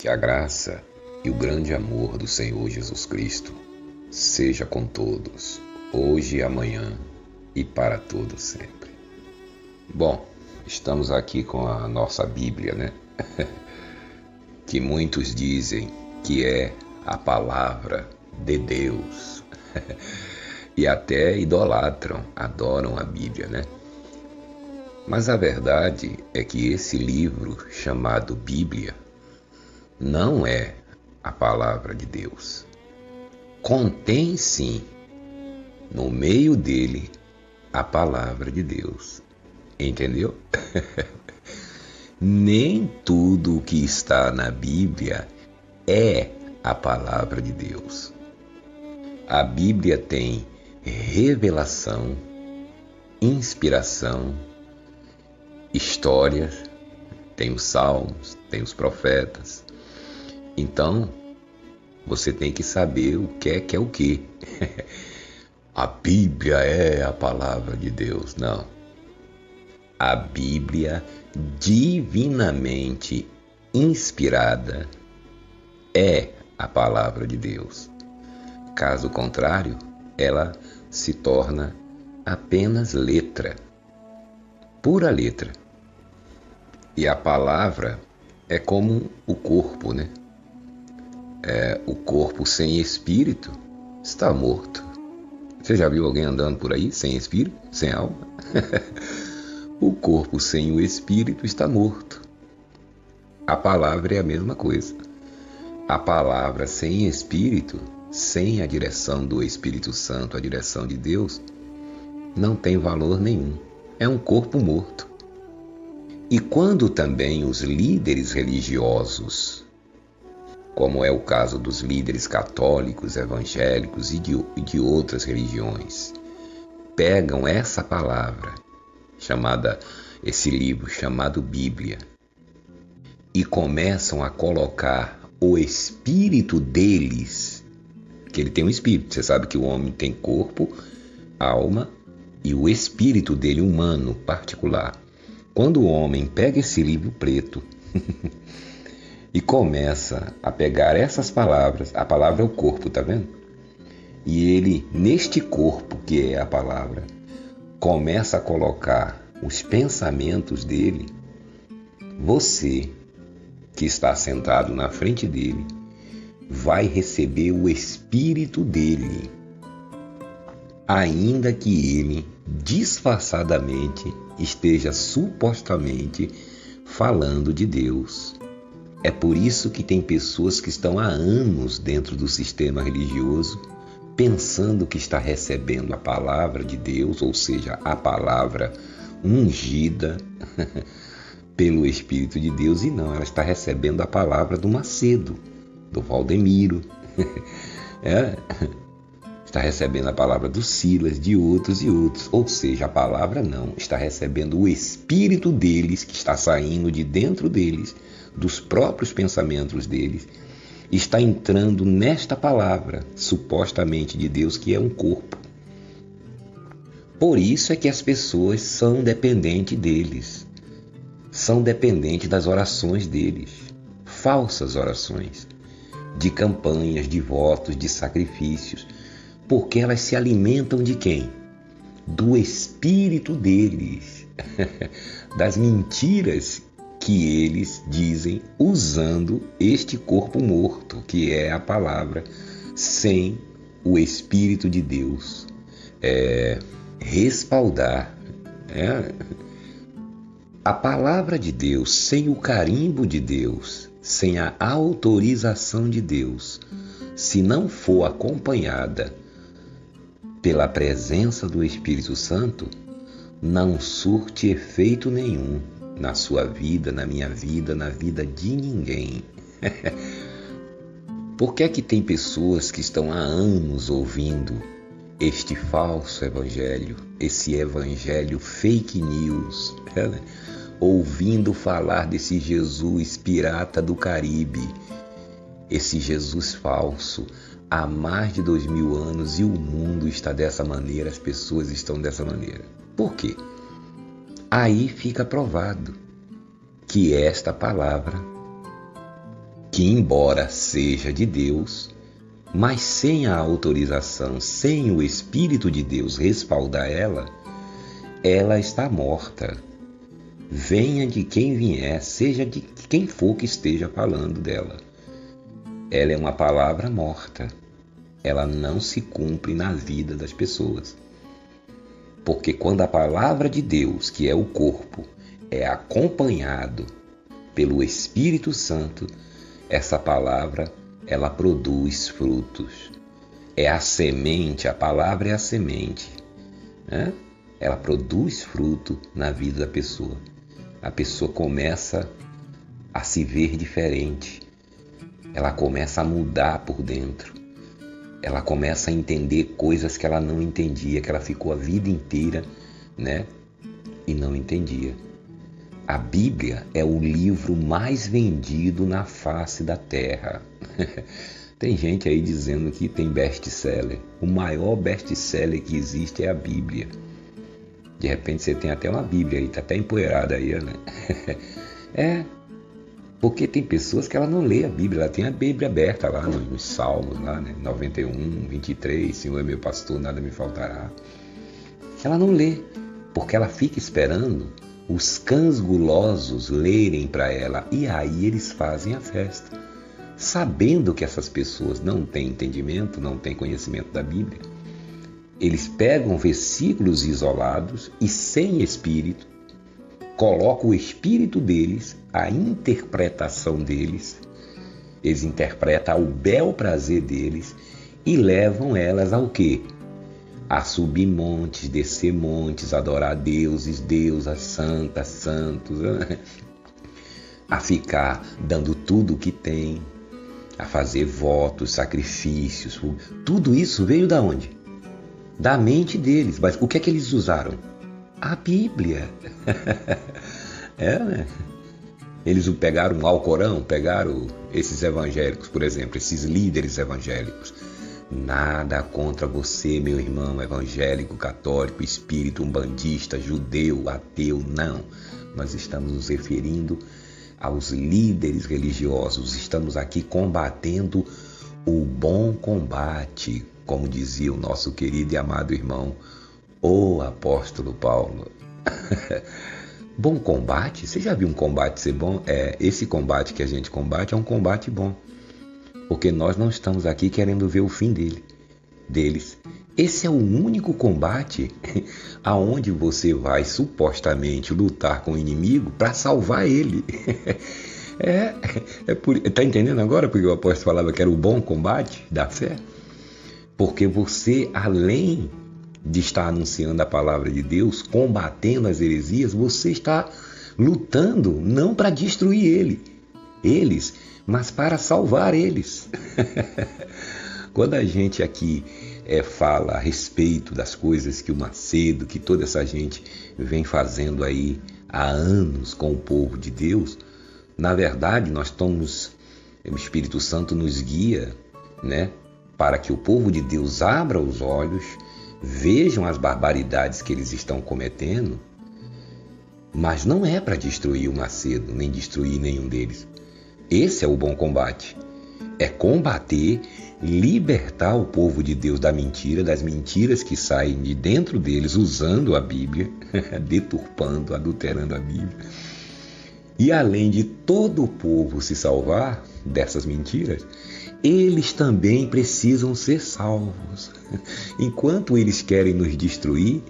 Que a graça e o grande amor do Senhor Jesus Cristo seja com todos, hoje e amanhã e para todos sempre. Bom, estamos aqui com a nossa Bíblia, né? Que muitos dizem que é a palavra de Deus. E até idolatram, adoram a Bíblia, né? Mas a verdade é que esse livro chamado Bíblia não é a palavra de Deus. Contém sim, no meio dele, a palavra de Deus. Entendeu? Nem tudo o que está na Bíblia é a palavra de Deus. A Bíblia tem revelação, inspiração, histórias, tem os salmos, tem os profetas. Então, você tem que saber o que é o que. A Bíblia é a palavra de Deus. Não. A Bíblia, divinamente inspirada, é a palavra de Deus. Caso contrário, ela se torna apenas letra, pura letra. E a palavra é como o corpo, né? O corpo sem espírito está morto. Você já viu alguém andando por aí sem espírito, sem alma? O corpo sem o espírito está morto. A palavra é a mesma coisa. A palavra sem espírito, sem a direção do Espírito Santo, a direção de Deus, não tem valor nenhum. É um corpo morto. E quando também os líderes religiosos, como é o caso dos líderes católicos, evangélicos e de outras religiões, pegam essa palavra, esse livro chamado Bíblia, e começam a colocar o espírito deles, que ele tem um espírito. Você sabe que o homem tem corpo, alma e o espírito dele humano particular. Quando o homem pega esse livro preto e começa a pegar essas palavras, a palavra é o corpo, tá vendo? E ele, neste corpo que é a palavra, começa a colocar os pensamentos dele. Você, que está sentado na frente dele, vai receber o espírito dele, ainda que ele, disfarçadamente, esteja supostamente falando de Deus. É por isso que tem pessoas que estão há anos dentro do sistema religioso, pensando que está recebendo a palavra de Deus, ou seja, a palavra ungida pelo Espírito de Deus, e não, ela está recebendo a palavra do Macedo, do Valdemiro, está recebendo a palavra do Silas, de outros e outros. Ou seja, a palavra não, está recebendo o espírito deles, que está saindo de dentro deles, dos próprios pensamentos deles, está entrando nesta palavra, supostamente de Deus, que é um corpo. Por isso é que as pessoas são dependentes deles, são dependentes das orações deles, falsas orações, de campanhas, de votos, de sacrifícios, porque elas se alimentam de quem? Do espírito deles, das mentiras que eles dizem usando este corpo morto, que é a palavra, sem o Espírito de Deus respaldar. A palavra de Deus, sem o carimbo de Deus, sem a autorização de Deus, se não for acompanhada pela presença do Espírito Santo, não surte efeito nenhum na sua vida, na minha vida, na vida de ninguém. Por que é que tem pessoas que estão há anos ouvindo este falso evangelho, esse evangelho fake news, ouvindo falar desse Jesus pirata do Caribe, esse Jesus falso, há mais de 2000 anos, e o mundo está dessa maneira, as pessoas estão dessa maneira. Por quê? Aí fica provado que esta palavra que embora seja de Deus, mas sem a autorização, sem o Espírito de Deus respaldar ela, ela está morta. Venha de quem vier, seja de quem for que esteja falando dela. Ela é uma palavra morta. Ela não se cumpre na vida das pessoas. Porque quando a palavra de Deus, que é o corpo, é acompanhado pelo Espírito Santo, essa palavra, ela produz frutos. É a semente, a palavra é a semente, né? Ela produz fruto na vida da pessoa. A pessoa começa a se ver diferente. Ela começa a mudar por dentro. Ela começa a entender coisas que ela não entendia, que ela ficou a vida inteira, né? E não entendia. A Bíblia é o livro mais vendido na face da terra. Tem gente aí dizendo que tem best-seller. O maior best-seller que existe é a Bíblia. De repente você tem até uma Bíblia aí, tá até empoeirada aí, né? Porque tem pessoas que ela não lê a Bíblia, ela tem a Bíblia aberta lá nos Salmos, lá, né? 91, 23, Senhor é meu pastor, nada me faltará. Ela não lê, porque ela fica esperando os cães gulosos lerem para ela, e aí eles fazem a festa. Sabendo que essas pessoas não têm entendimento, não têm conhecimento da Bíblia, eles pegam versículos isolados e sem espírito, colocam o espírito deles, a interpretação deles, eles interpretam ao bel prazer deles e levam elas ao quê? A subir montes, descer montes, adorar deuses, deusas, santas, santos, a ficar dando tudo o que tem, a fazer votos, sacrifícios. Tudo isso veio da onde? Da mente deles. Mas o que é que eles usaram? A Bíblia. Né? Eles pegaram o Alcorão, pegaram esses evangélicos, por exemplo, esses líderes evangélicos. Nada contra você, meu irmão evangélico, católico, espírita, umbandista, judeu, ateu, não. Nós estamos nos referindo aos líderes religiosos. Estamos aqui combatendo o bom combate, como dizia o nosso querido e amado irmão, o apóstolo Paulo. Bom combate? Você já viu um combate ser bom? Esse combate que a gente combate é um combate bom. Porque nós não estamos aqui querendo ver o fim deles. Esse é o único combate aonde você vai supostamente lutar com o inimigo para salvar ele. Tá entendendo agora porque o apóstolo falava que era o bom combate da fé? Porque você, além de estar anunciando a palavra de Deus, combatendo as heresias, você está lutando não para destruir eles, mas para salvar eles. Quando a gente aqui fala a respeito das coisas que o Macedo, que toda essa gente vem fazendo aí há anos com o povo de Deus, na verdade nós estamos, o Espírito Santo nos guia, né, para que o povo de Deus abra os olhos, vejam as barbaridades que eles estão cometendo, mas não é para destruir o Macedo, nem destruir nenhum deles. Esse é o bom combate. É combater, libertar o povo de Deus da mentira, das mentiras que saem de dentro deles, usando a Bíblia, deturpando, adulterando a Bíblia. E além de todo o povo se salvar dessas mentiras, eles também precisam ser salvos. Enquanto eles querem nos destruir,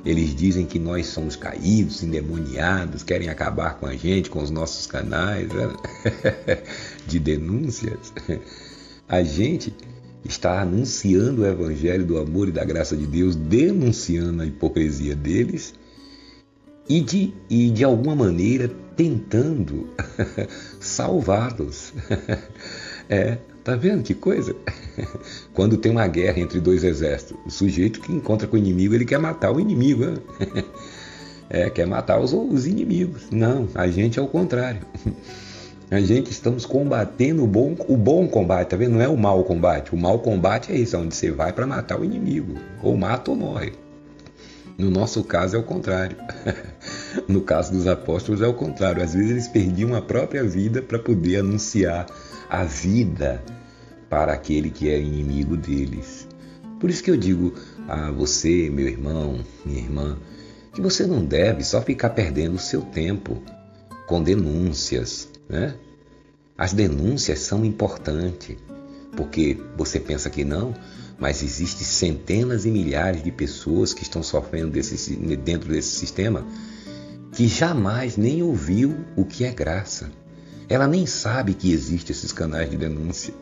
eles dizem que nós somos caídos, endemoniados, querem acabar com a gente, com os nossos canais de denúncias. A gente está anunciando o evangelho do amor e da graça de Deus, denunciando a hipocrisia deles e de alguma maneira tentando salvá-los. Tá vendo que coisa? Quando tem uma guerra entre dois exércitos, o sujeito que encontra com o inimigo, ele quer matar o inimigo. Quer matar os inimigos. Não, a gente é o contrário. A gente estamos combatendo o bom combate, tá vendo? Não é o mau combate. O mau combate é isso, onde você vai para matar o inimigo. Ou mata ou morre. No nosso caso é o contrário. No caso dos apóstolos é o contrário. Às vezes eles perdiam a própria vida para poder anunciar a vida para aquele que é inimigo deles. Por isso que eu digo a você, meu irmão, minha irmã, que você não deve só ficar perdendo o seu tempo com denúncias, né? As denúncias são importantes, porque você pensa que não, mas existem centenas e milhares de pessoas que estão sofrendo dentro desse sistema que jamais nem ouviu o que é graça. Ela nem sabe que existem esses canais de denúncia.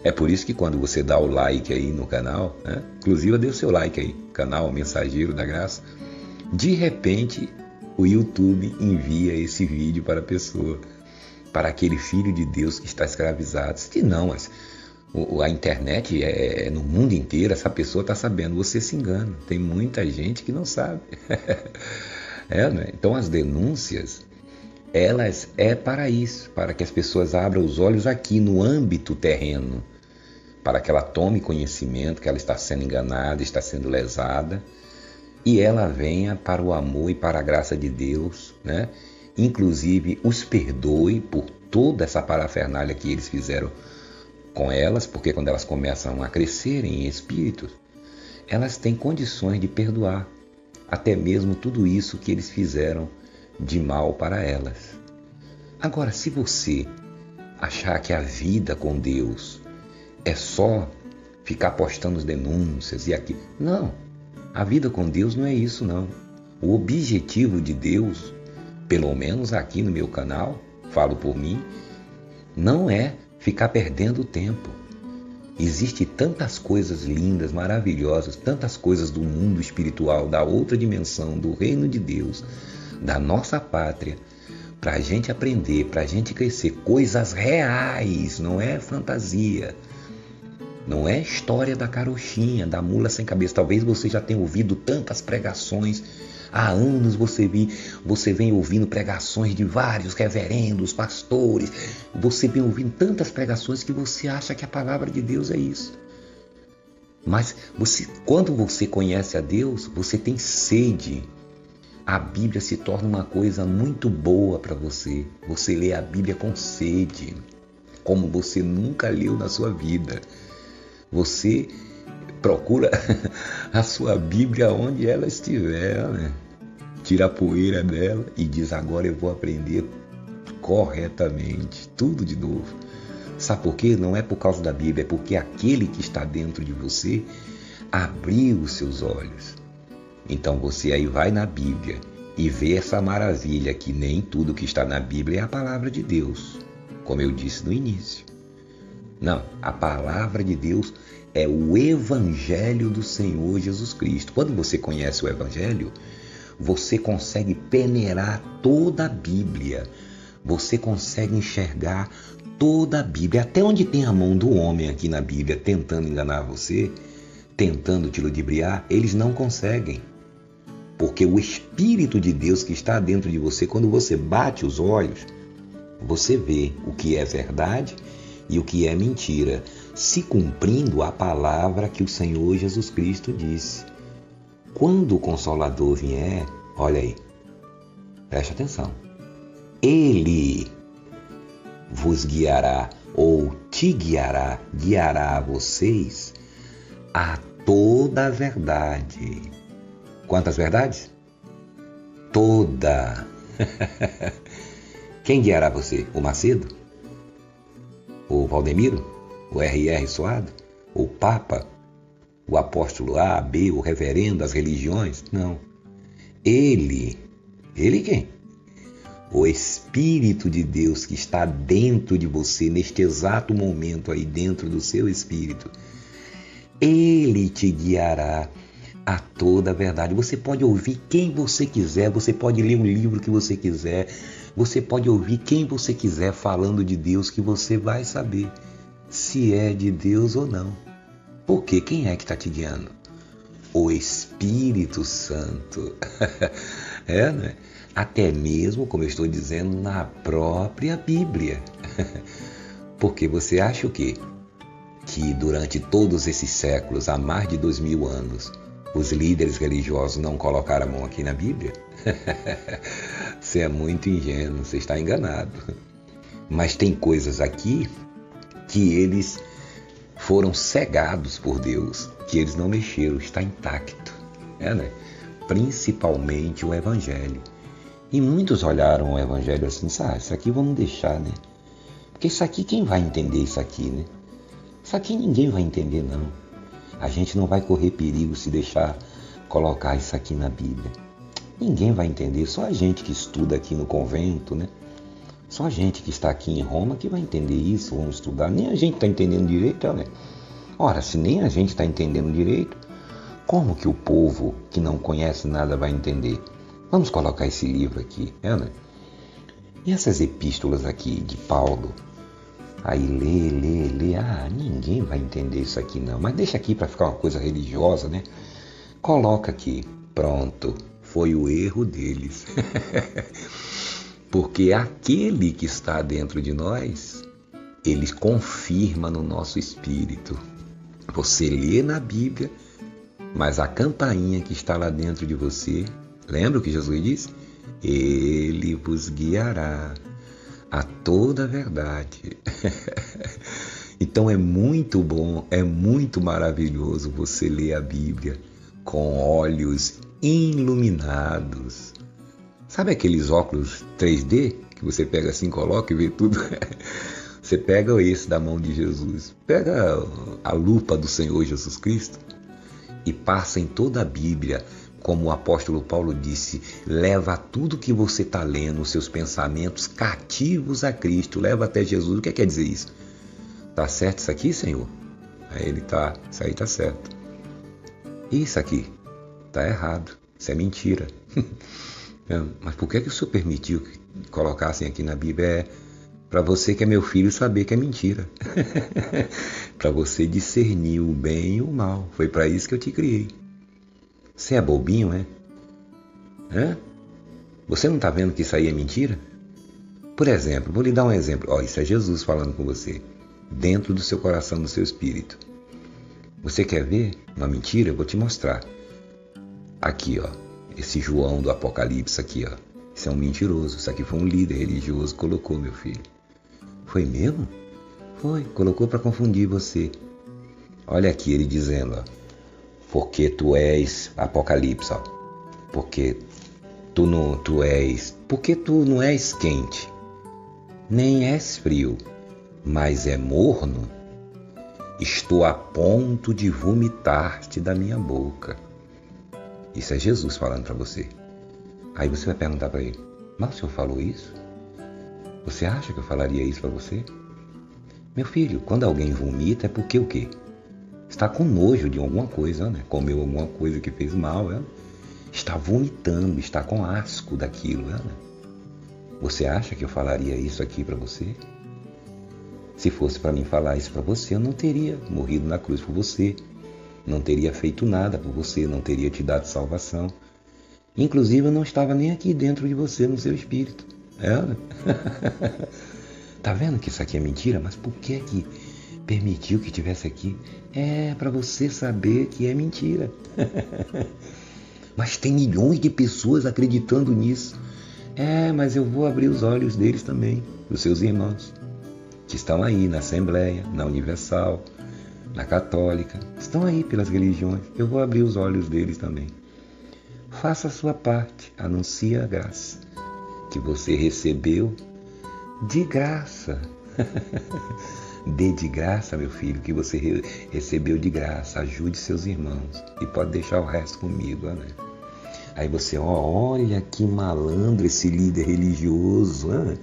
É por isso que quando você dá o like aí no canal, né? Inclusive dê o seu like aí, canal Mensageiro da Graça, de repente o YouTube envia esse vídeo para a pessoa, para aquele filho de Deus que está escravizado. Se não, mas a internet é no mundo inteiro, essa pessoa está sabendo, você se engana. Tem muita gente que não sabe. Né? Então as denúncias, elas é para isso, para que as pessoas abram os olhos aqui no âmbito terreno, para que ela tome conhecimento que ela está sendo enganada, está sendo lesada, e ela venha para o amor e para a graça de Deus, né? Inclusive os perdoe por toda essa parafernália que eles fizeram com elas, porque quando elas começam a crescer em espírito, elas têm condições de perdoar até mesmo tudo isso que eles fizeram de mal para elas. Agora, se você achar que a vida com Deus é só ficar postando as denúncias e aqui, não, a vida com Deus não é isso não. O objetivo de Deus, pelo menos aqui no meu canal, falo por mim, não é ficar perdendo tempo. Existem tantas coisas lindas, maravilhosas, tantas coisas do mundo espiritual, da outra dimensão, do reino de Deus, da nossa pátria, para a gente aprender, para a gente crescer, coisas reais, não é fantasia. Não é história da carochinha, da mula sem cabeça. Talvez você já tenha ouvido tantas pregações. Há anos você vem ouvindo pregações de vários reverendos, pastores. Você vem ouvindo tantas pregações que você acha que a palavra de Deus é isso. Mas quando você conhece a Deus, você tem sede. A Bíblia se torna uma coisa muito boa para você. Você lê a Bíblia com sede, como você nunca leu na sua vida. Você procura a sua Bíblia onde ela estiver, né? Tira a poeira dela e diz, agora eu vou aprender corretamente, tudo de novo. Sabe por quê? Não é por causa da Bíblia, é porque aquele que está dentro de você abriu os seus olhos. Então você aí vai na Bíblia e vê essa maravilha que nem tudo que está na Bíblia é a palavra de Deus, como eu disse no início. Não, a palavra de Deus é o Evangelho do Senhor Jesus Cristo. Quando você conhece o Evangelho, você consegue peneirar toda a Bíblia. Você consegue enxergar toda a Bíblia. Até onde tem a mão do homem aqui na Bíblia tentando enganar você, tentando te ludibriar, eles não conseguem. Porque o Espírito de Deus que está dentro de você, quando você bate os olhos, você vê o que é verdade e o que é mentira, se cumprindo a palavra que o Senhor Jesus Cristo disse. Quando o Consolador vier, olha aí, preste atenção, Ele vos guiará ou te guiará, guiará a vocês a toda a verdade. Quantas verdades? Toda. Quem guiará você? O Macedo? O Valdemiro? O R.R. Suado? O Papa? O apóstolo A, B, o reverendo, as religiões? Não. Ele quem? O Espírito de Deus que está dentro de você, neste exato momento aí dentro do seu espírito. Ele te guiará a toda a verdade. Você pode ouvir quem você quiser, você pode ler um livro que você quiser, você pode ouvir quem você quiser falando de Deus, que você vai saber se é de Deus ou não. Porque quem é que está te guiando? O Espírito Santo. Né? Até mesmo, como eu estou dizendo, na própria Bíblia. Porque você acha o quê? Que durante todos esses séculos, há mais de 2000 anos, os líderes religiosos não colocaram a mão aqui na Bíblia? Você é muito ingênuo, você está enganado. Mas tem coisas aqui que eles foram cegados por Deus, que eles não mexeram, está intacto. Né? Principalmente o Evangelho. E muitos olharam o Evangelho assim, isso aqui vamos deixar, né? Porque isso aqui, quem vai entender isso aqui, né? Isso aqui ninguém vai entender, não. A gente não vai correr perigo se deixar colocar isso aqui na Bíblia. Ninguém vai entender, só a gente que estuda aqui no convento, né? Só a gente que está aqui em Roma que vai entender isso, vamos estudar. Nem a gente está entendendo direito, né? Ora, se nem a gente está entendendo direito, como que o povo que não conhece nada vai entender? Vamos colocar esse livro aqui, né? E essas epístolas aqui de Paulo, aí lê, ninguém vai entender isso aqui não, mas deixa aqui para ficar uma coisa religiosa, né? Coloca aqui, pronto, foi o erro deles. Porque aquele que está dentro de nós, ele confirma no nosso espírito. Você lê na Bíblia, mas a campainha que está lá dentro de você, lembra o que Jesus disse? Ele vos guiará a toda a verdade. Então é muito bom, é muito maravilhoso você ler a Bíblia com olhos iluminados. Sabe aqueles óculos 3D que você pega assim, coloca e vê tudo? Você pega esse da mão de Jesus, pega a lupa do Senhor Jesus Cristo e passa em toda a Bíblia. Como o apóstolo Paulo disse, leva tudo que você está lendo, os seus pensamentos cativos a Cristo, leva até Jesus. O que quer dizer isso? Tá certo isso aqui, Senhor? Aí ele tá, isso aí tá certo. Isso aqui tá errado, isso é mentira. Mas por que o Senhor permitiu que colocassem aqui na Bíblia? É para você que é meu filho saber que é mentira. Para você discernir o bem e o mal. Foi para isso que eu te criei. Você é bobinho, é? Você não está vendo que isso aí é mentira? Por exemplo, vou lhe dar um exemplo. Isso é Jesus falando com você. Dentro do seu coração, do seu espírito. Você quer ver uma mentira? Eu vou te mostrar. Aqui, esse João do Apocalipse aqui, Isso é um mentiroso. Isso aqui foi um líder religioso que colocou, meu filho. Foi mesmo? Foi. Colocou para confundir você. Olha aqui ele dizendo, porque tu és Apocalipse, porque tu não és quente, nem és frio, mas é morno. Estou a ponto de vomitar-te da minha boca. Isso é Jesus falando para você. Aí você vai perguntar para ele, mas o senhor falou isso? Você acha que eu falaria isso para você? Meu filho, quando alguém vomita é porque o quê? Está com nojo de alguma coisa, né? Comeu alguma coisa que fez mal, né? Está vomitando, está com asco daquilo, né? Você acha que eu falaria isso aqui para você? Se fosse para mim falar isso para você, eu não teria morrido na cruz por você, não teria feito nada por você, não teria te dado salvação. Inclusive, eu não estava nem aqui dentro de você, no seu espírito. Tá vendo que isso aqui é mentira? Mas por que permitiu que tivesse aqui? É para você saber que é mentira. Mas tem milhões de pessoas acreditando nisso. Mas eu vou abrir os olhos deles também, dos seus irmãos, que estão aí na Assembleia, na Universal, na Católica, estão aí pelas religiões. Eu vou abrir os olhos deles também. Faça a sua parte, anuncie a graça que você recebeu de graça. Dê de graça, meu filho, que você recebeu de graça. Ajude seus irmãos e pode deixar o resto comigo, né? Aí você, olha que malandro esse líder religioso, né?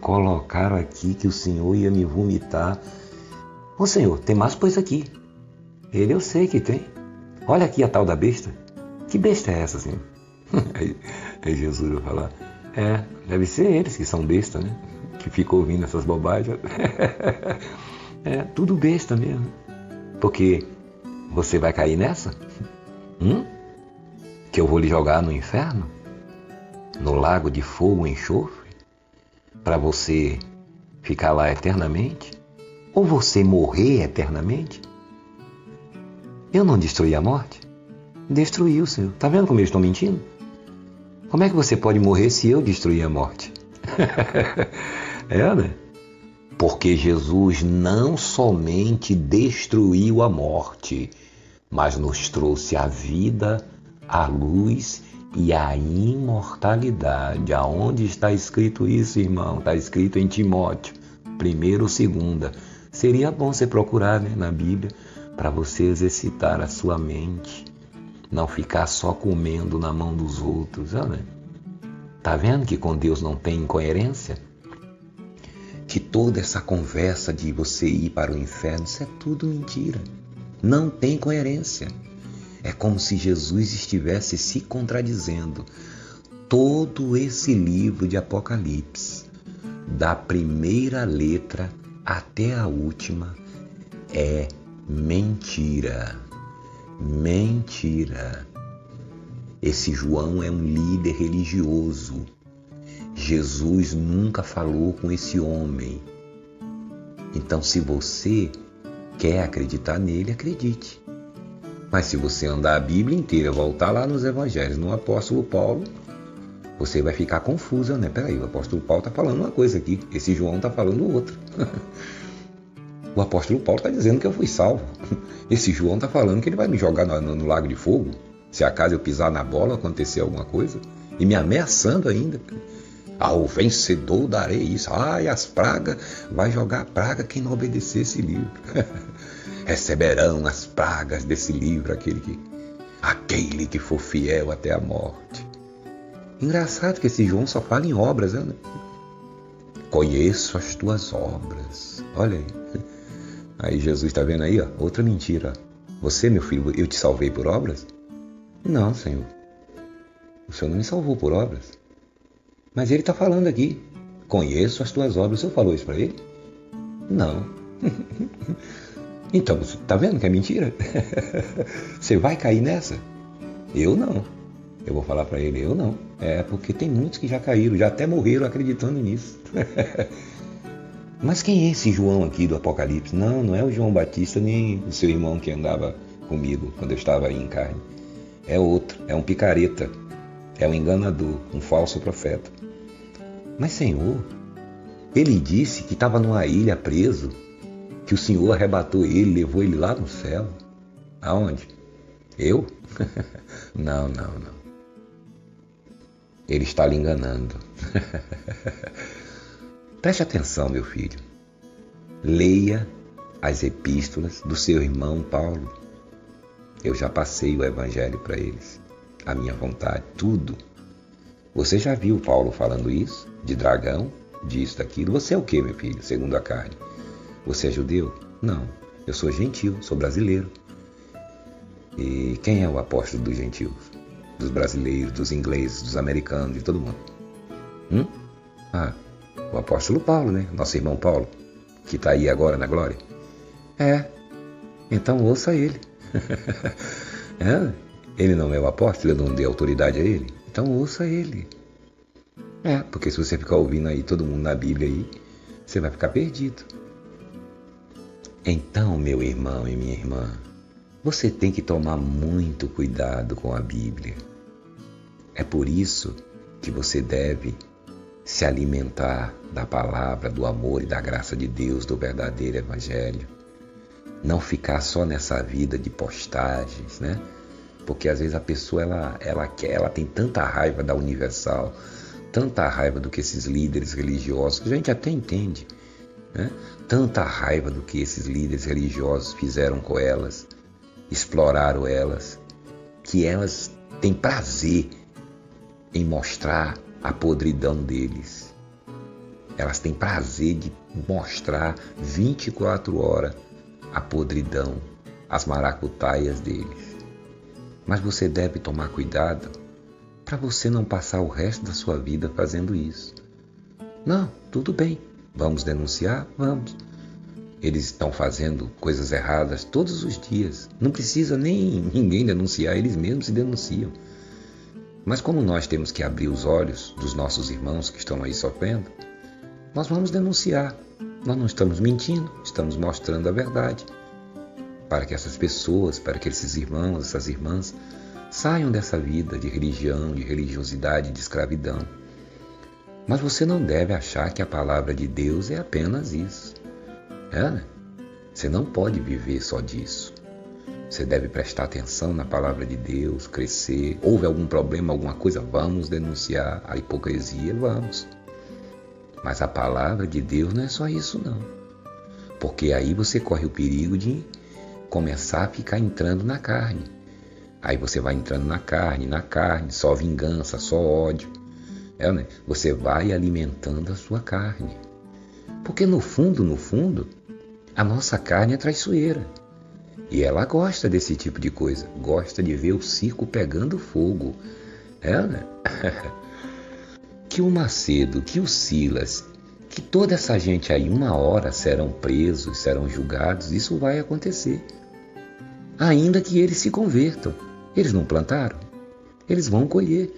Colocaram aqui que o Senhor ia me vomitar. Ô Senhor, tem mais coisa aqui. Ele eu sei que tem. Olha aqui a tal da besta. Que besta é essa, Senhor? Aí Jesus vai falar, deve ser eles que são besta, né? Que ficam ouvindo essas bobagens. Tudo besta mesmo. Porque você vai cair nessa? Que eu vou lhe jogar no inferno? No lago de fogo e enxofre? Para você ficar lá eternamente? Ou você morrer eternamente? Eu não destruí a morte? destruiu, Senhor. Tá vendo como eles estão mentindo? Como é que você pode morrer se eu destruir a morte? Né? Porque Jesus não somente destruiu a morte, mas nos trouxe a vida, a luz e a imortalidade. Aonde está escrito isso, irmão? Está escrito em Timóteo, 1º ou 2º. Seria bom você procurar, né, na Bíblia, para você exercitar a sua mente. Não ficar só comendo na mão dos outros. Né? Tá vendo que com Deus não tem incoerência? Que toda essa conversa de você ir para o inferno, isso é tudo mentira. Não tem coerência. É como se Jesus estivesse se contradizendo. Todo esse livro de Apocalipse, da primeira letra até a última, é mentira. Mentira. Esse João é um líder religioso. Jesus nunca falou com esse homem. Então, se você quer acreditar nele, acredite. Mas se você andar a Bíblia inteira, voltar lá nos Evangelhos, no apóstolo Paulo, você vai ficar confusa, né? Peraí, o apóstolo Paulo está falando uma coisa aqui, esse João está falando outra. O apóstolo Paulo está dizendo que eu fui salvo. Esse João está falando que ele vai me jogar no lago de fogo, se acaso eu pisar na bola, acontecer alguma coisa, e me ameaçando ainda. Ao vencedor darei isso. Ai, as pragas, vai jogar praga quem não obedecer esse livro. Receberão as pragas desse livro aquele que for fiel até a morte. Engraçado que esse João só fala em obras, né? Conheço as tuas obras. Olha aí. Aí Jesus está vendo aí, ó, outra mentira. Você, meu filho, eu te salvei por obras? Não, Senhor. O Senhor não me salvou por obras. Mas ele está falando aqui. Conheço as tuas obras. O Senhor falou isso para ele? Não. Então, você está vendo que é mentira? Você vai cair nessa? Eu não. Eu vou falar para ele, eu não. É porque tem muitos que já caíram, já até morreram acreditando nisso. Mas quem é esse João aqui do Apocalipse? Não, não é o João Batista nem o seu irmão que andava comigo quando eu estava aí em carne. É outro, é um picareta, é um enganador, um falso profeta. Mas, Senhor, ele disse que estava numa ilha preso, que o Senhor arrebatou ele, levou ele lá no céu. Aonde? Eu? Não. Ele está lhe enganando. Preste atenção, meu filho. Leia as epístolas do seu irmão Paulo. Eu já passei o evangelho para eles. A minha vontade, tudo. Você já viu Paulo falando isso? De dragão, disso, daquilo. Você é o quê, meu filho, segundo a carne? Você é judeu? Não. Eu sou gentil, sou brasileiro. E quem é o apóstolo dos gentios? Dos brasileiros, dos ingleses, dos americanos, de todo mundo. O apóstolo Paulo, né? Nosso irmão Paulo, que está aí agora na glória. Então ouça ele. Ele não é o apóstolo, eu não dei autoridade a ele. Então ouça ele. Porque se você ficar ouvindo aí todo mundo na Bíblia aí, você vai ficar perdido. Então, meu irmão e minha irmã, você tem que tomar muito cuidado com a Bíblia. É por isso que você deve se alimentar da palavra, do amor e da graça de Deus, do verdadeiro evangelho. Não ficar só nessa vida de postagens, né? Porque às vezes a pessoa ela tem tanta raiva da Universal, tanta raiva do que esses líderes religiosos, que a gente até entende, né? Tanta raiva do que esses líderes religiosos fizeram com elas, exploraram elas, que elas têm prazer em mostrar a podridão deles. Elas têm prazer de mostrar 24 horas a podridão, as maracutaias deles. Mas você deve tomar cuidado para você não passar o resto da sua vida fazendo isso. Não, tudo bem, vamos denunciar? Vamos. Eles estão fazendo coisas erradas todos os dias. Não precisa nem ninguém denunciar, eles mesmos se denunciam. Mas como nós temos que abrir os olhos dos nossos irmãos que estão aí sofrendo, nós vamos denunciar. Nós não estamos mentindo, estamos mostrando a verdade. Para que essas pessoas, para que esses irmãos, essas irmãs, Saiam dessa vida de religião, de religiosidade, de escravidão. Mas você não deve achar que a palavra de Deus é apenas isso. Né? Você não pode viver só disso. Você deve prestar atenção na palavra de Deus, crescer. Houve algum problema, alguma coisa, vamos denunciar a hipocrisia, vamos. Mas a palavra de Deus não é só isso, não. Porque aí você corre o perigo de começar a ficar entrando na carne. Aí você vai entrando na carne, só vingança, só ódio. Né? Você vai alimentando a sua carne. Porque no fundo, a nossa carne é traiçoeira. E ela gosta desse tipo de coisa. Gosta de ver o circo pegando fogo. Né? Que o Macedo, que o Silas, que toda essa gente aí, uma hora serão presos, serão julgados. Isso vai acontecer. Ainda que eles se convertam. Eles não plantaram? Eles vão colher.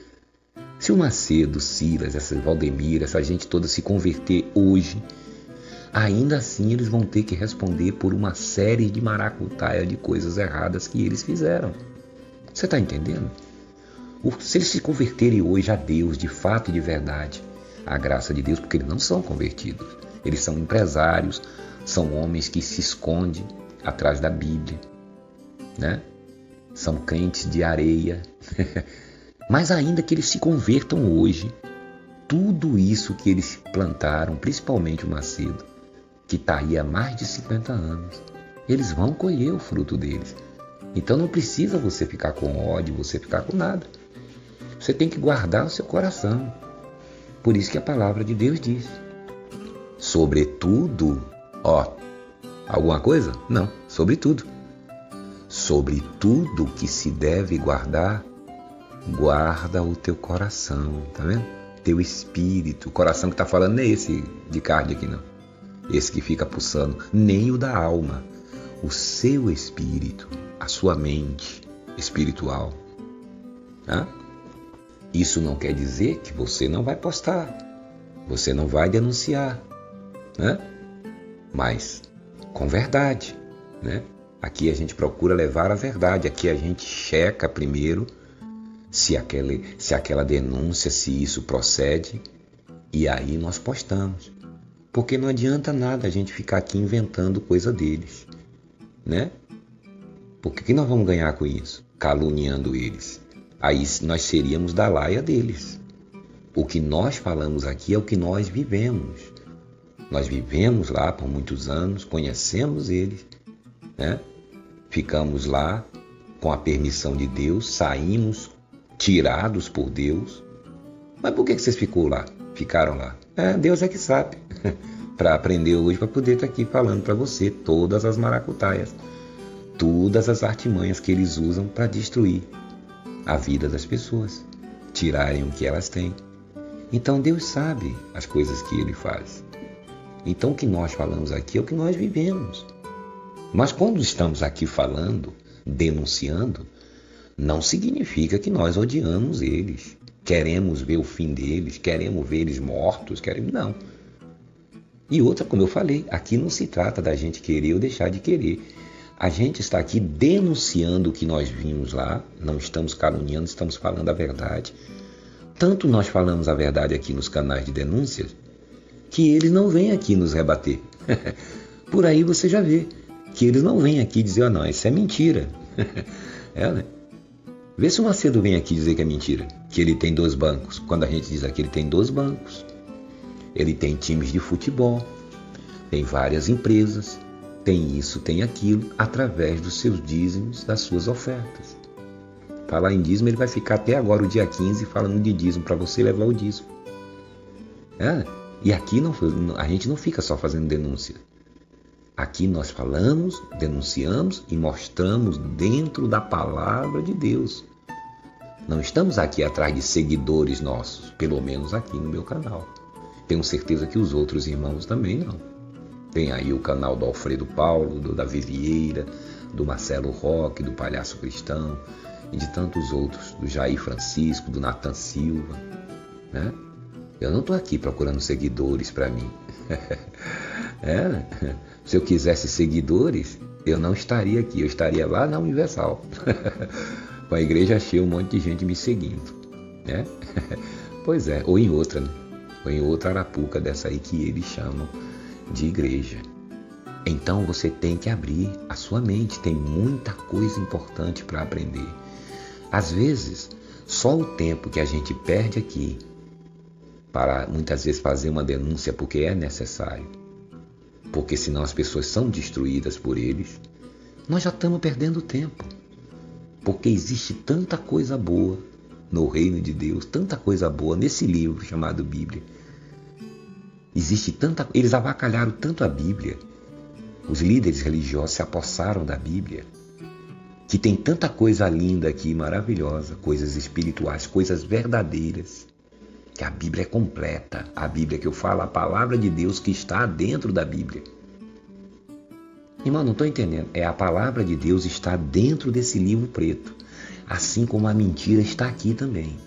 Se o Macedo, Silas, essa Valdemira, essa gente toda se converter hoje, ainda assim eles vão ter que responder por uma série de maracutaia de coisas erradas que eles fizeram. Você está entendendo? Se eles se converterem hoje a Deus, de fato e de verdade, a graça de Deus, porque eles não são convertidos. Eles são empresários, são homens que se escondem atrás da Bíblia, né? São crentes de areia. Mas ainda que eles se convertam hoje, tudo isso que eles plantaram, principalmente o Macedo, que está aí há mais de 50 anos, eles vão colher o fruto deles. Então não precisa você ficar com ódio, você ficar com nada. Você tem que guardar o seu coração. Por isso que a palavra de Deus diz: sobretudo, alguma coisa? Não, sobretudo. Sobre tudo que se deve guardar, guarda o teu coração, tá vendo? Teu espírito. O coração que está falando não é esse de carne aqui, não. Esse que fica pulsando, nem o da alma. O seu espírito, a sua mente espiritual. Tá? Isso não quer dizer que você não vai postar, você não vai denunciar, né? Mas com verdade, né? Aqui a gente procura levar a verdade, aqui a gente checa primeiro se aquela denúncia, se isso procede, e aí nós postamos. Porque não adianta nada a gente ficar aqui inventando coisa deles, né? Porque o que nós vamos ganhar com isso? Caluniando eles. Aí nós seríamos da laia deles. O que nós falamos aqui é o que nós vivemos. Nós vivemos lá por muitos anos, conhecemos eles, né? Ficamos lá com a permissão de Deus, saímos tirados por Deus. Mas por que vocês ficaram lá? Deus é que sabe. Para aprender hoje, para poder estar aqui falando para você todas as maracutaias, todas as artimanhas que eles usam para destruir a vida das pessoas, tirarem o que elas têm. Então Deus sabe as coisas que Ele faz. Então o que nós falamos aqui é o que nós vivemos. Mas quando estamos aqui falando, denunciando, não significa que nós odiamos eles, queremos ver o fim deles, queremos ver eles mortos, não. E outra, como eu falei, aqui não se trata da gente querer ou deixar de querer. A gente está aqui denunciando o que nós vimos lá, não estamos caluniando, estamos falando a verdade. Tanto nós falamos a verdade aqui nos canais de denúncias, que eles não vêm aqui nos rebater. Por aí você já vê que eles não vêm aqui dizer, não, isso é mentira. Né? Vê se o Macedo vem aqui dizer que é mentira, que ele tem 2 bancos. Quando a gente diz aqui, ele tem 2 bancos. Ele tem times de futebol, tem várias empresas, tem isso, tem aquilo, através dos seus dízimos, das suas ofertas. Falar em dízimo, ele vai ficar até agora, o dia 15, falando de dízimo, para você levar o dízimo. E aqui a gente não fica só fazendo denúncia. Aqui nós falamos, denunciamos e mostramos dentro da palavra de Deus. Não estamos aqui atrás de seguidores nossos, pelo menos aqui no meu canal. Tenho certeza que os outros irmãos também não. Tem aí o canal do Alfredo Paulo, do Davi Vieira, do Marcelo Roque, do Palhaço Cristão e de tantos outros, do Jair Francisco, do Nathan Silva, né? Eu não estou aqui procurando seguidores para mim. Se eu quisesse seguidores, eu não estaria aqui, eu estaria lá na Universal. Com a igreja cheia, um monte de gente me seguindo, né? Pois é, ou em outra, né? Ou em outra arapuca dessa aí que eles chamam de igreja. Então você tem que abrir a sua mente, tem muita coisa importante para aprender. Às vezes, só o tempo que a gente perde aqui para muitas vezes fazer uma denúncia porque é necessário, porque senão as pessoas são destruídas por eles, nós já estamos perdendo tempo. Porque existe tanta coisa boa no reino de Deus, tanta coisa boa nesse livro chamado Bíblia. Existe tanta... Eles avacalharam tanto a Bíblia, os líderes religiosos se apossaram da Bíblia, que tem tanta coisa linda aqui, maravilhosa, coisas espirituais, coisas verdadeiras, que a Bíblia é completa. A Bíblia que eu falo, a palavra de Deus que está dentro da Bíblia. Irmão, não estou entendendo. É a palavra de Deus está dentro desse livro preto, assim como a mentira está aqui também.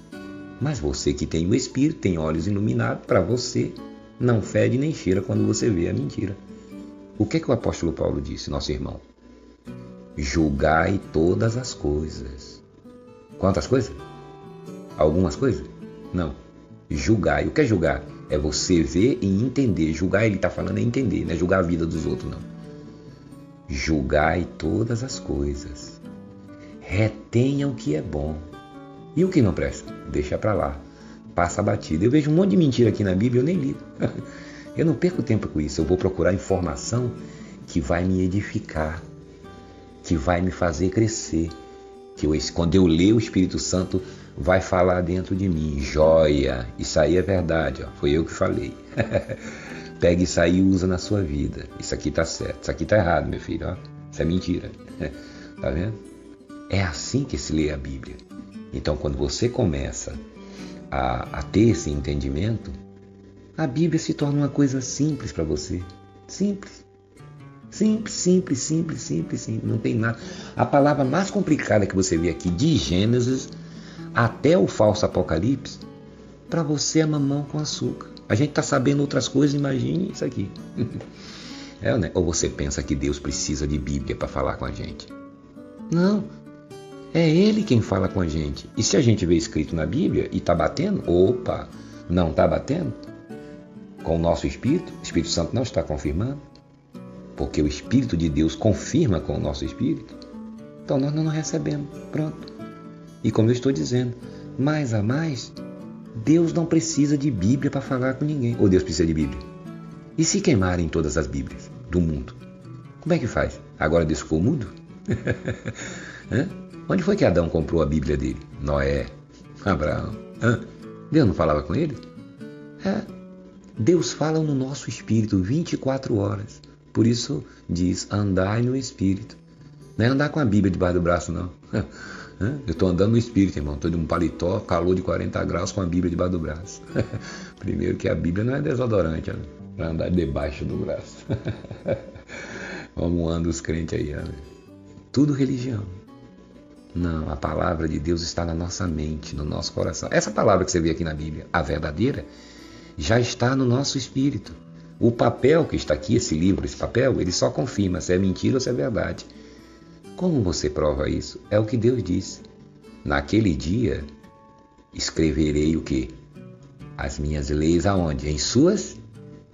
Mas você que tem o Espírito, tem olhos iluminados, para você não fede nem cheira quando você vê a mentira. O que o apóstolo Paulo disse, nosso irmão? Julgai todas as coisas. Quantas coisas? Algumas coisas? Não. Julgai. O que é julgar? É você ver e entender. Julgar, ele está falando, é entender, não é julgar a vida dos outros, não. Julgai todas as coisas. Retenha o que é bom. E o que não presta? Deixa para lá. Passa a batida. Eu vejo um monte de mentira aqui na Bíblia, eu nem ligo. Eu não perco tempo com isso. Eu vou procurar informação que vai me edificar, que vai me fazer crescer. Quando eu ler, o Espírito Santo vai falar dentro de mim. Joia! Isso aí é verdade. Ó. Foi eu que falei. Pega isso aí e usa na sua vida. Isso aqui tá certo. Isso aqui tá errado, meu filho. Ó. Isso é mentira. Tá vendo? É assim que se lê a Bíblia. Então, quando você começa a ter esse entendimento, a Bíblia se torna uma coisa simples para você. Simples. Simples, simples, simples, simples, simples. Não tem nada. A palavra mais complicada que você vê aqui, de Gênesis até o falso Apocalipse, para você é mamão com açúcar. A gente está sabendo outras coisas, imagine isso aqui. Né? Ou você pensa que Deus precisa de Bíblia para falar com a gente? Não. É Ele quem fala com a gente. E se a gente vê escrito na Bíblia e está batendo, opa, não está batendo? Com o nosso Espírito, o Espírito Santo não está confirmando, porque o Espírito de Deus confirma com o nosso Espírito, então nós não recebemos, pronto. E como eu estou dizendo, mais a mais, Deus não precisa de Bíblia para falar com ninguém. Ou Deus precisa de Bíblia? E se queimarem todas as Bíblias do mundo? Como é que faz? Agora Deus ficou mudo? Onde foi que Adão comprou a Bíblia dele? Noé, Abraão. Deus não falava com ele? Deus fala no nosso espírito 24 horas. Por isso diz, andai no Espírito. Não é andar com a Bíblia debaixo do braço, não. Eu estou andando no Espírito, irmão. Estou de um paletó, calor de 40 graus com a Bíblia debaixo do braço. Primeiro que a Bíblia não é desodorante, né? Para andar debaixo do braço. Como andam os crentes aí, né? Tudo religião. Não, a palavra de Deus está na nossa mente, no nosso coração. Essa palavra que você vê aqui na Bíblia, a verdadeira, já está no nosso espírito. O papel que está aqui, esse livro, esse papel, ele só confirma se é mentira ou se é verdade. Como você prova isso? É o que Deus disse. Naquele dia, escreverei o quê? As minhas leis aonde? Em suas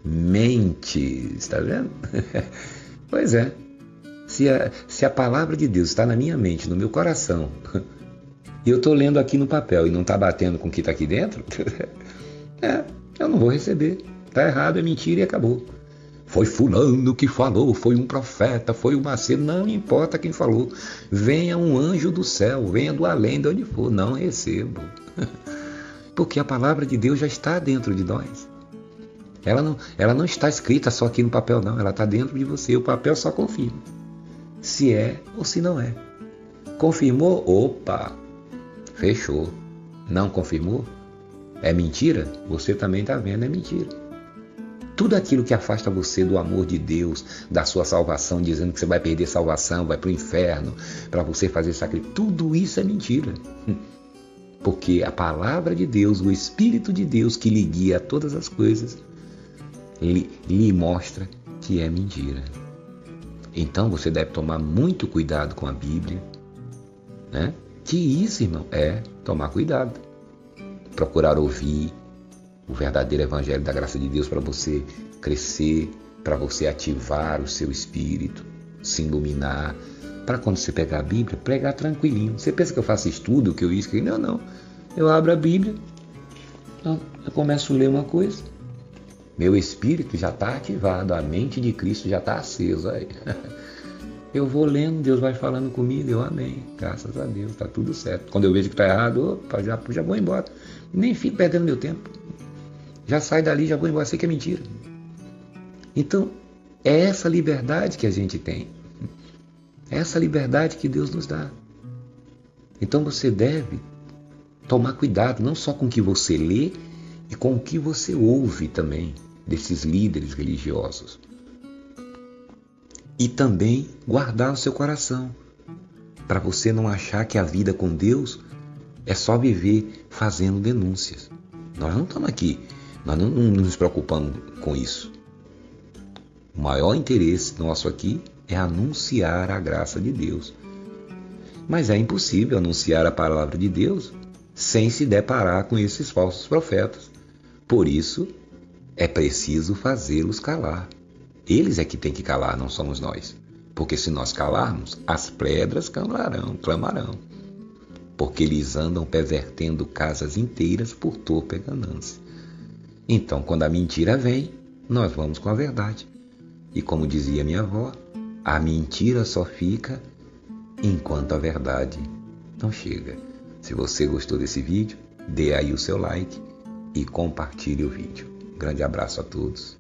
mentes. Está vendo? Pois é. Se a palavra de Deus está na minha mente, no meu coração, e eu estou lendo aqui no papel e não está batendo com o que está aqui dentro, eu não vou receber. Está errado, é mentira e acabou. Foi fulano que falou, foi um profeta, foi um macedo, não importa quem falou. Venha um anjo do céu, venha do além, de onde for, não recebo. Porque a palavra de Deus já está dentro de nós. Ela não está escrita só aqui no papel, não. Ela está dentro de você. O papel só confirma se é ou se não é. Confirmou? Opa! Fechou. Não confirmou? É mentira? Você também está vendo, é mentira. Tudo aquilo que afasta você do amor de Deus, da sua salvação, dizendo que você vai perder salvação, vai para o inferno, para você fazer sacrifício, tudo isso é mentira. Porque a palavra de Deus, o Espírito de Deus que lhe guia a todas as coisas, lhe mostra que é mentira. Então você deve tomar muito cuidado com a Bíblia, né? Que isso, irmão? É tomar cuidado. Procurar ouvir o verdadeiro evangelho da graça de Deus para você crescer, para você ativar o seu espírito, se iluminar, para quando você pegar a Bíblia, pregar tranquilinho. Você pensa que eu faço estudo, que eu escrevo? Não, não. Eu abro a Bíblia, eu começo a ler uma coisa, meu espírito já está ativado, a mente de Cristo já está acesa. Aí. Eu vou lendo, Deus vai falando comigo, eu amém. Graças a Deus, está tudo certo. Quando eu vejo que está errado, opa, já vou embora. Nem fico perdendo meu tempo. Já saio dali, já vou embora, sei que é mentira. Então, é essa liberdade que a gente tem. É essa liberdade que Deus nos dá. Então você deve tomar cuidado, não só com o que você lê, e com o que você ouve também desses líderes religiosos. E também guardar o seu coração, para você não achar que a vida com Deus é só viver fazendo denúncias. Nós não estamos aqui, nós não nos preocupamos com isso. O maior interesse nosso aqui é anunciar a graça de Deus. Mas é impossível anunciar a palavra de Deus sem se deparar com esses falsos profetas. Por isso, é preciso fazê-los calar. Eles é que têm que calar, não somos nós. Porque se nós calarmos, as pedras clamarão. Porque eles andam pervertendo casas inteiras por torpe ganância. Então, quando a mentira vem, nós vamos com a verdade. E como dizia minha avó, a mentira só fica enquanto a verdade não chega. Se você gostou desse vídeo, dê aí o seu like e compartilhe o vídeo. Grande abraço a todos.